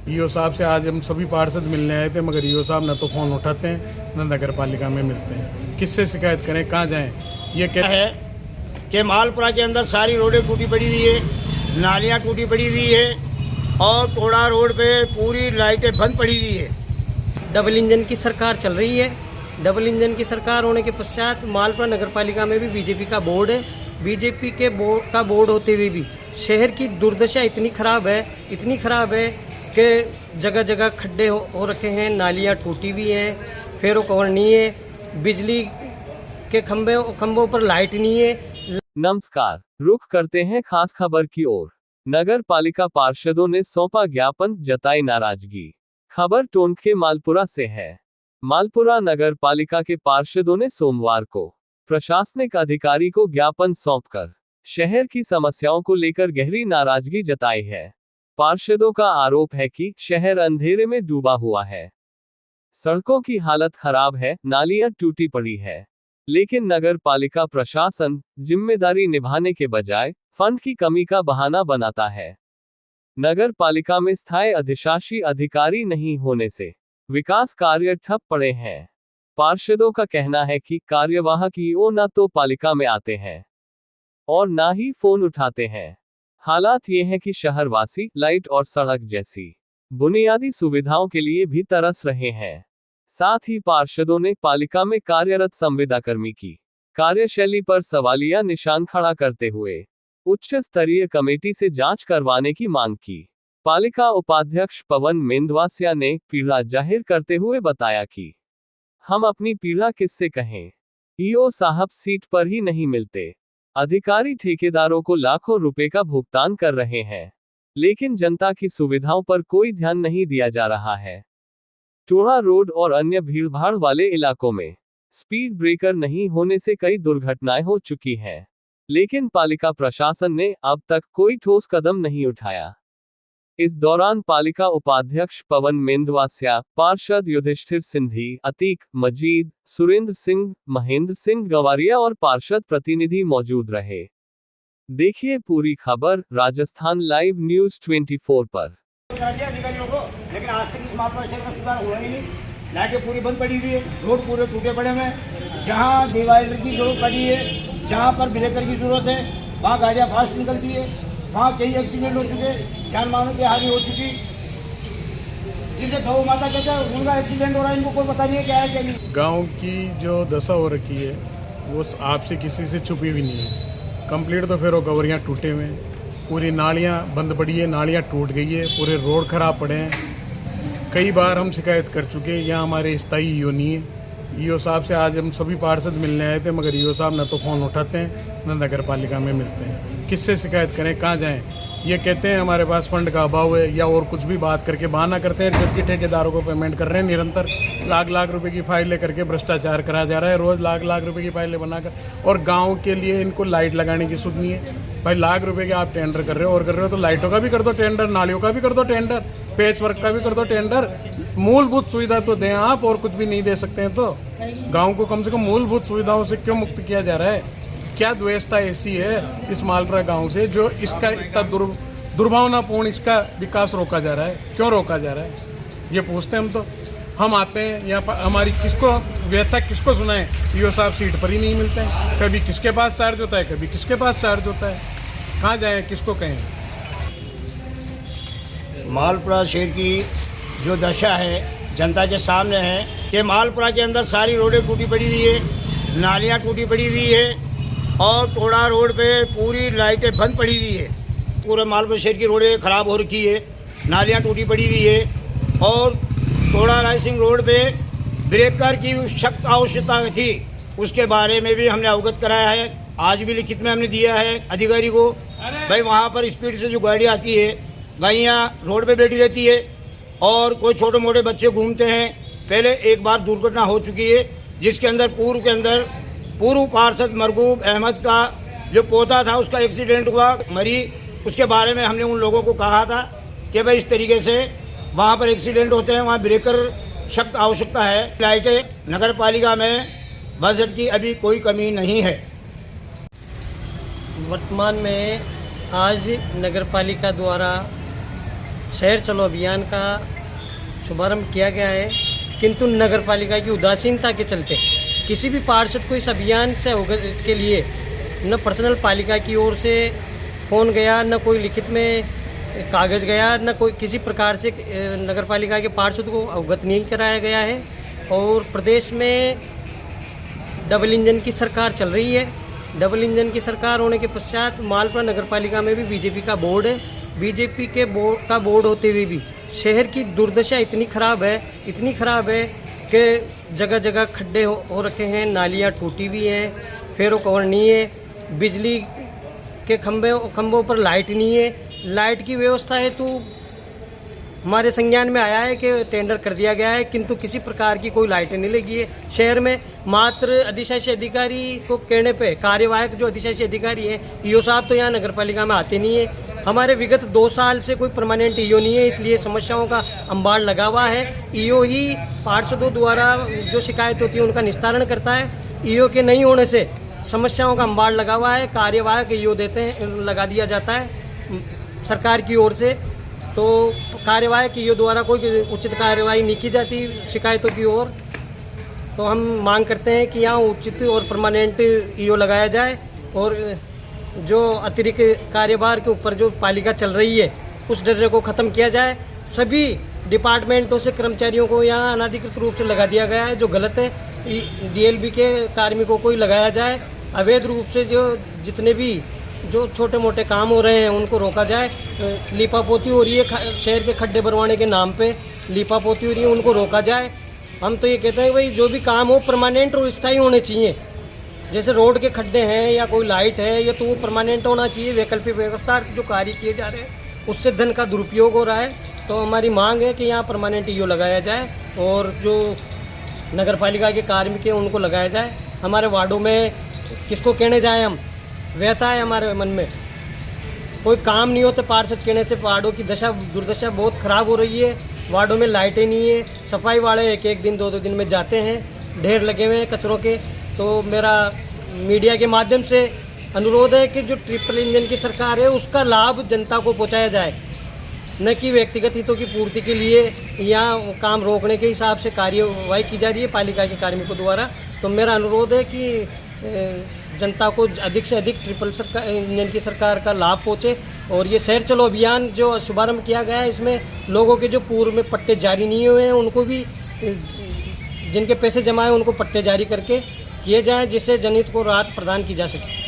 EO साहब से आज हम सभी पार्षद मिलने आए थे, मगर ईओ साहब न तो फ़ोन उठाते हैं न नगर पालिका में मिलते हैं। किससे शिकायत करें, कहाँ जाएं? ये क्या है कि मालपुरा के अंदर सारी रोडें टूटी पड़ी हुई है, नालियाँ टूटी पड़ी हुई है और टोड़ा रोड पे पूरी लाइटें बंद पड़ी हुई है। डबल इंजन की सरकार चल रही है। डबल इंजन की सरकार होने के पश्चात मालपुरा नगर पालिका में भी बीजेपी का बोर्ड है। बीजेपी के बोर्ड होते हुए भी शहर की दुर्दशा इतनी खराब है कि जगह जगह खड्डे हो रखे हैं, नालियाँ टूटी हुई हैं, फेरो कवर नहीं है, बिजली के खंभों पर लाइट नहीं है। नमस्कार, रुख करते हैं खास खबर की ओर। नगर पालिका पार्षदों ने सौंपा ज्ञापन, जताई नाराजगी। खबर टोंक के मालपुरा से है। मालपुरा नगर पालिका के पार्षदों ने सोमवार को प्रशासनिक अधिकारी को ज्ञापन सौंपकर शहर की समस्याओं को लेकर गहरी नाराजगी जताई है। पार्षदों का आरोप है कि शहर अंधेरे में डूबा हुआ है, सड़कों की हालत खराब है, नालियां टूटी पड़ी है, लेकिन नगर पालिका प्रशासन जिम्मेदारी निभाने के बजाय फंड की कमी का बहाना बनाता है। नगर पालिका में स्थायी अधिशासी अधिकारी नहीं होने से विकास कार्य ठप पड़े हैं। पार्षदों का कहना है कि कार्यवाहक ईओ न तो पालिका में आते हैं और न ही फोन उठाते हैं। हालात ये है कि शहरवासी लाइट और सड़क जैसी बुनियादी सुविधाओं के लिए भी तरस रहे हैं। साथ ही पार्षदों ने पालिका में कार्यरत संविदाकर्मी की कार्यशैली पर सवालिया निशान खड़ा करते हुए उच्च स्तरीय कमेटी से जांच करवाने की मांग की। पालिका उपाध्यक्ष पवन मेंदवासिया ने पीड़ा जाहिर करते हुए बताया कि हम अपनी पीड़ा किससे कहें, ईओ साहब सीट पर ही नहीं मिलते, अधिकारी ठेकेदारों को लाखों रुपए का भुगतान कर रहे हैं, लेकिन जनता की सुविधाओं पर कोई ध्यान नहीं दिया जा रहा है। टोड़ा रोड और अन्य भीड़भाड़ वाले इलाकों में स्पीड ब्रेकर नहीं होने से कई दुर्घटनाएं हो चुकी हैं, लेकिन पालिका प्रशासन ने अब तक कोई ठोस कदम नहीं उठाया। इस दौरान पालिका उपाध्यक्ष पवन मेंदवासिया, पार्षद युधिष्ठिर सिंधी, अतीक, मजीद, सुरेंद्र सिंह, महेंद्र सिंह गवारिया और पार्षद प्रतिनिधि मौजूद रहे। देखिए पूरी खबर राजस्थान लाइव न्यूज 24 पर। अधिकारियों को, लेकिन आज तक इस मालपुरा शहर का सुधार हुआ ही नहीं। लाइटें पूरी बंद पड़ी हुई है, रोड पूरे टूटे पड़े हुए हैं। जहाँ डिवाइडर की जरूरत पड़ी है, जहाँ पर ब्रेकर की जरूरत है, वहाँ गाड़ियाँ फास्ट निकलती है, वहाँ कई एक्सीडेंट हो चुके, जान मानों की हानि हो चुकी। जिसे गौ माता कहते हैं उनका एक्सीडेंट हो रहा है, इनको कोई पता नहीं है क्या है क्या नहीं। गांव की जो दशा हो रखी है वो आपसे किसी से छुपी भी नहीं है। कंप्लीट तो फिर वो कवरियाँ टूटे हुए हैं, पूरी नालियाँ बंद पड़ी है, नालियाँ टूट गई है, पूरे रोड खराब पड़े हैं। कई बार हम शिकायत कर चुके हैं, यहाँ हमारे स्थायी ईओ नहीं है। ईओ साहब से आज हम सभी पार्षद मिलने आए थे, मगर ईओ साहब न तो फ़ोन उठाते हैं न नगर पालिका में मिलते हैं। किससे शिकायत करें, कहाँ जाएं? ये कहते हैं हमारे पास फंड का अभाव है या और कुछ भी बात करके बहाना करते हैं, जबकि ठेकेदारों को पेमेंट कर रहे हैं। निरंतर लाख लाख रुपए की फाइलें करके भ्रष्टाचार कराया जा रहा है, रोज़ लाख लाख रुपए की फाइलें बनाकर। और गांव के लिए इनको लाइट लगाने की सुध नहीं है। भाई लाख रुपए के आप टेंडर कर रहे हो और कर रहे हो तो लाइटों का भी कर दो टेंडर, नालियों का भी कर दो टेंडर, पेच वर्क का भी कर दो टेंडर। मूलभूत सुविधा तो दें आप, और कुछ भी नहीं दे सकते हैं तो गाँव को कम से कम मूलभूत सुविधाओं से क्यों मुक्त किया जा रहा है? क्या द्वेषता ऐसी है इस मालपुरा गांव से जो इसका इतना दुर्भावनापूर्ण इसका विकास रोका जा रहा है? क्यों रोका जा रहा है ये पूछते हैं हम। तो हम आते हैं यहाँ पर, हमारी किसको व्यथा किसको सुनाएं? ईओ साहब सीट पर ही नहीं मिलते हैं। कभी किसके पास चार्ज होता है, कभी किसके पास चार्ज होता है। कहाँ जाएं, किसको कहें? मालपुरा शहर की जो दशा है जनता के सामने है कि मालपुरा के अंदर सारी रोडें टूटी पड़ी हुई है, नालियाँ टूटी पड़ी हुई है और टोड़ा रोड पे पूरी लाइटें बंद पड़ी हुई है। पूरे मालपुरा शहर की रोडें ख़राब हो रखी है, नालियाँ टूटी पड़ी हुई है और टोड़ा रायसिंग रोड पे ब्रेकर की सख्त आवश्यकता थी, उसके बारे में भी हमने अवगत कराया है। आज भी लिखित में हमने दिया है अधिकारी को। भाई वहाँ पर स्पीड से जो गाड़ी आती है, गाड़ियाँ रोड पे बैठी रहती है और कोई छोटे मोटे बच्चे घूमते हैं। पहले एक बार दुर्घटना हो चुकी है जिसके अंदर पूर्व पार्षद मरगूब अहमद का जो पोता था उसका एक्सीडेंट हुआ, मरी। उसके बारे में हमने उन लोगों को कहा था कि भाई इस तरीके से वहाँ पर एक्सीडेंट होते हैं, वहाँ ब्रेकर सख्त आवश्यकता है। लाइटें नगर पालिका में बजट की अभी कोई कमी नहीं है। वर्तमान में आज नगर पालिका द्वारा शहर चलो अभियान का शुभारंभ किया गया है, किंतु नगर पालिका की उदासीनता के चलते किसी भी पार्षद को इस अभियान से अवगत के लिए न पर्सनल पालिका की ओर से फ़ोन गया, न कोई लिखित में कागज़ गया, न कोई किसी प्रकार से नगर पालिका के पार्षद को अवगत नहीं कराया गया है। और प्रदेश में डबल इंजन की सरकार चल रही है। डबल इंजन की सरकार होने के पश्चात मालपुरा नगर पालिका में भी बीजेपी का बोर्ड है। बीजेपी के बोर्ड होते हुए भी शहर की दुर्दशा इतनी ख़राब है कि जगह जगह खड्डे हो रखे हैं, नालियाँ टूटी हुई हैं, फेरो कवर नहीं है, बिजली के खंभों पर लाइट नहीं है। लाइट की व्यवस्था है तो हमारे संज्ञान में आया है कि टेंडर कर दिया गया है, किंतु किसी प्रकार की कोई लाइटें नहीं लगी है शहर में। मात्र अधिशासी अधिकारी को कहने पे कार्यवाहक जो अधिशासी अधिकारी है ईओ साहब तो यहाँ नगर पालिका में आते नहीं है। हमारे विगत 2 साल से कोई परमानेंट ईओ नहीं है, इसलिए समस्याओं का अंबार लगा हुआ है। ईओ ही पार्षदों द्वारा जो शिकायत होती है उनका निस्तारण करता है। ईओ के नहीं होने से समस्याओं का अंबार लगा हुआ है। कार्यवाहक ईओ लगा दिया जाता है सरकार की ओर से, तो कार्यवाहक ईओ द्वारा कोई उचित कार्रवाई नहीं की जाती शिकायतों की ओर। तो हम मांग करते हैं कि यहाँ उचित और परमानेंट ईओ लगाया जाए और जो अतिरिक्त कार्यभार के ऊपर जो पालिका चल रही है उस डर को ख़त्म किया जाए। सभी डिपार्टमेंटों से कर्मचारियों को यहाँ अनाधिकृत रूप से लगा दिया गया है जो गलत है। डीएलबी के कार्मिकों को ही लगाया जाए। अवैध रूप से जो जितने भी जो छोटे मोटे काम हो रहे हैं उनको रोका जाए। लीपापोती हो रही है शहर के खड्डे भरवाने के नाम पे, लीपापोती हो रही है, उनको रोका जाए। हम तो ये कहते हैं भाई जो भी काम हो परमानेंट और स्थायी होने चाहिए। जैसे रोड के खड्डे हैं या कोई लाइट है या तो वो परमानेंट होना चाहिए। वैकल्पिक व्यवस्था जो कार्य किए जा रहे हैं उससे धन का दुरुपयोग हो रहा है। तो हमारी मांग है कि यहाँ परमानेंट ईओ लगाया जाए और जो नगर पालिका के कार्मिक हैं उनको लगाया जाए। हमारे वार्डों में किसको कहने जाएँ हम, व्यथा है हमारे मन में। कोई काम नहीं होते पार्षद कहने से वार्डों की दुर्दशा बहुत ख़राब हो रही है। वार्डों में लाइटें नहीं है, सफाई वाले एक दिन 2 दिन में जाते हैं, ढेर लगे हुए हैं कचरों के। तो मेरा मीडिया के माध्यम से अनुरोध है कि जो ट्रिपल इंजन की सरकार है उसका लाभ जनता को पहुंचाया जाए, न कि व्यक्तिगत हितों की पूर्ति के लिए यहाँ काम रोकने के हिसाब से कार्यवाही की जा रही है पालिका के कार्मिकों द्वारा। तो मेरा अनुरोध है कि जनता को अधिक से अधिक ट्रिपल इंजन की सरकार का लाभ पहुँचे। और ये शहर चलो अभियान जो शुभारंभ किया गया है इसमें लोगों के जो पूर्व में पट्टे जारी नहीं हुए हैं उनको भी, जिनके पैसे जमा हैं उनको पट्टे जारी करके किए जाएं, जिससे जनहित को राहत प्रदान की जा सके।